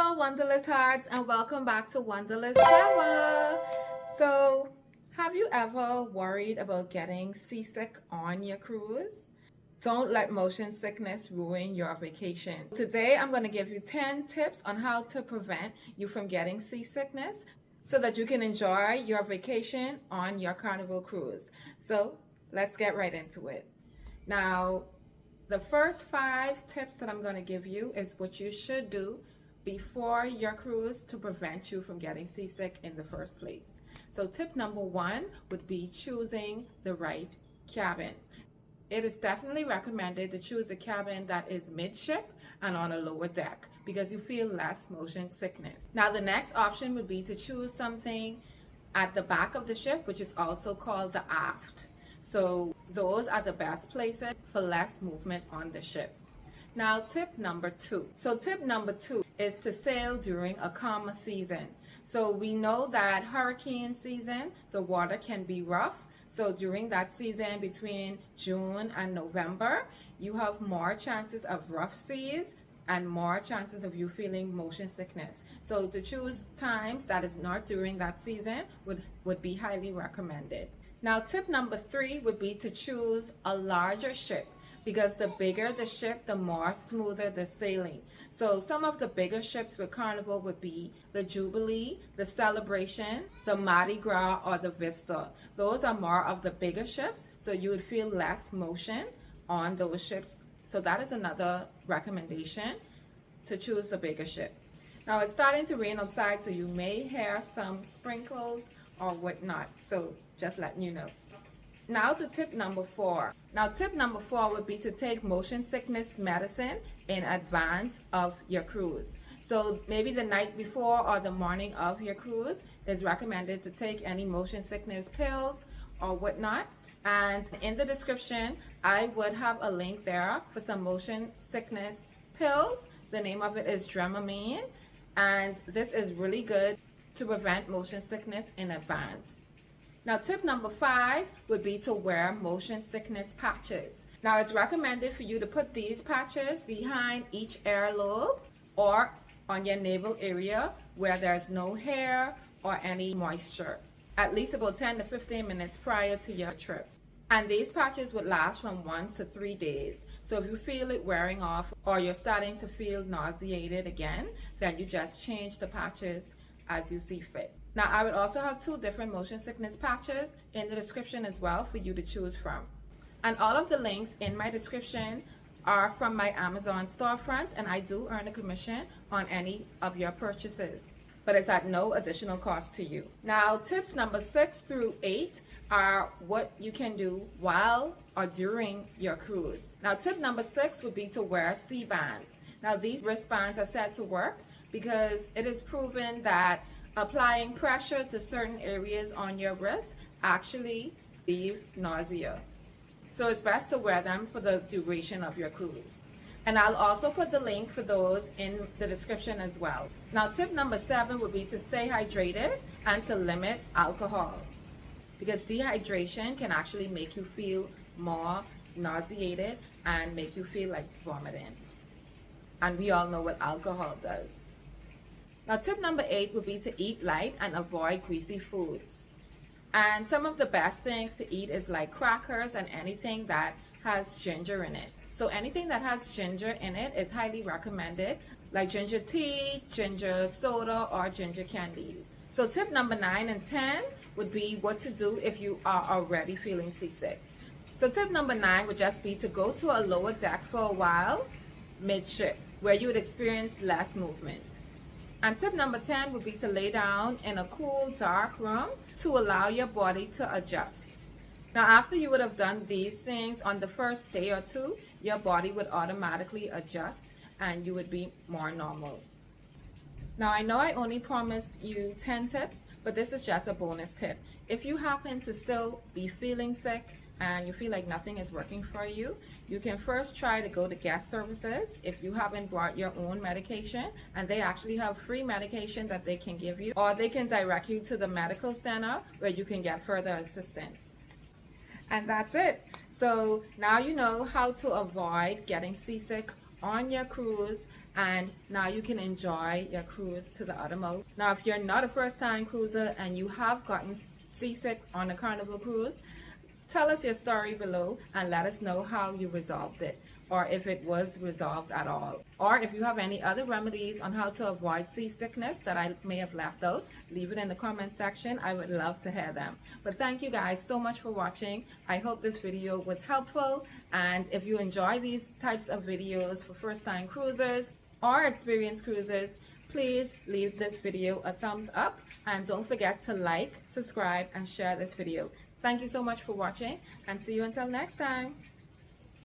Hello Wanderlust hearts, and welcome back to Wanderlust Keva. So, have you ever worried about getting seasick on your cruise? Don't let motion sickness ruin your vacation. Today I'm going to give you 10 tips on how to prevent you from getting seasickness so that you can enjoy your vacation on your Carnival Cruise. So, let's get right into it. Now, the first 5 tips that I'm going to give you is what you should do before your cruise to prevent you from getting seasick in the first place. So tip number 1 would be choosing the right cabin. It is definitely recommended to choose a cabin that is midship and on a lower deck because you feel less motion sickness. Now the next option would be to choose something at the back of the ship, which is also called the aft. So those are the best places for less movement on the ship. Now tip number 2. So tip number 2 is to sail during a calmer season. So we know that hurricane season, the water can be rough. So during that season between June and November, you have more chances of rough seas and more chances of you feeling motion sickness. So to choose times that is not during that season would be highly recommended. Now tip number 3 would be to choose a larger ship, because the bigger the ship, the more smoother the sailing. So some of the bigger ships with Carnival would be the Jubilee, the Celebration, the Mardi Gras, or the Vista. Those are more of the bigger ships, so you would feel less motion on those ships. So that is another recommendation, to choose a bigger ship. Now it's starting to rain outside, so you may hear some sprinkles or whatnot. So just letting you know. Now to tip number 4. Now tip number 4 would be to take motion sickness medicine in advance of your cruise. So maybe the night before or the morning of your cruise is recommended to take any motion sickness pills or whatnot. And in the description, I would have a link there for some motion sickness pills. The name of it is Dramamine, and this is really good to prevent motion sickness in advance. Now tip number 5 would be to wear motion sickness patches. Now it's recommended for you to put these patches behind each earlobe or on your navel area where there's no hair or any moisture, at least about 10 to 15 minutes prior to your trip. And these patches would last from 1 to 3 days. So if you feel it wearing off or you're starting to feel nauseated again, then you just change the patches as you see fit. Now I would also have 2 different motion sickness patches in the description as well for you to choose from. And all of the links in my description are from my Amazon storefront, and I do earn a commission on any of your purchases, but it's at no additional cost to you. Now tips number 6 through 8 are what you can do while or during your cruise. Now tip number 6 would be to wear sea bands. Now these wristbands are said to work because it is proven that applying pressure to certain areas on your wrist actually leave nausea. So it's best to wear them for the duration of your cruise. And I'll also put the link for those in the description as well. Now tip number 7 would be to stay hydrated and to limit alcohol, because dehydration can actually make you feel more nauseated and make you feel like vomiting. And we all know what alcohol does. Now tip number 8 would be to eat light and avoid greasy foods. And some of the best things to eat is like crackers and anything that has ginger in it. So anything that has ginger in it is highly recommended, like ginger tea, ginger soda, or ginger candies. So tip number 9 and 10 would be what to do if you are already feeling seasick. So tip number 9 would just be to go to a lower deck for a while midship, where you would experience less movement. And tip number 10 would be to lay down in a cool, dark room to allow your body to adjust. Now, after you would have done these things on the first day or 2, your body would automatically adjust and you would be more normal. Now, I know I only promised you 10 tips, but this is just a bonus tip. If you happen to still be feeling sick and you feel like nothing is working for you, you can first try to go to guest services if you haven't brought your own medication, and they actually have free medication that they can give you, or they can direct you to the medical center where you can get further assistance. And that's it. So now you know how to avoid getting seasick on your cruise and now you can enjoy your cruise to the uttermost. Now, if you're not a first-time cruiser and you have gotten seasick on a Carnival cruise, tell us your story below and let us know how you resolved it, or if it was resolved at all. Or if you have any other remedies on how to avoid seasickness that I may have left out, leave it in the comment section. I would love to hear them. But thank you guys so much for watching. I hope this video was helpful, and if you enjoy these types of videos for first-time cruisers or experienced cruisers, please leave this video a thumbs up, and don't forget to like, subscribe, and share this video. Thank you so much for watching, and see you until next time.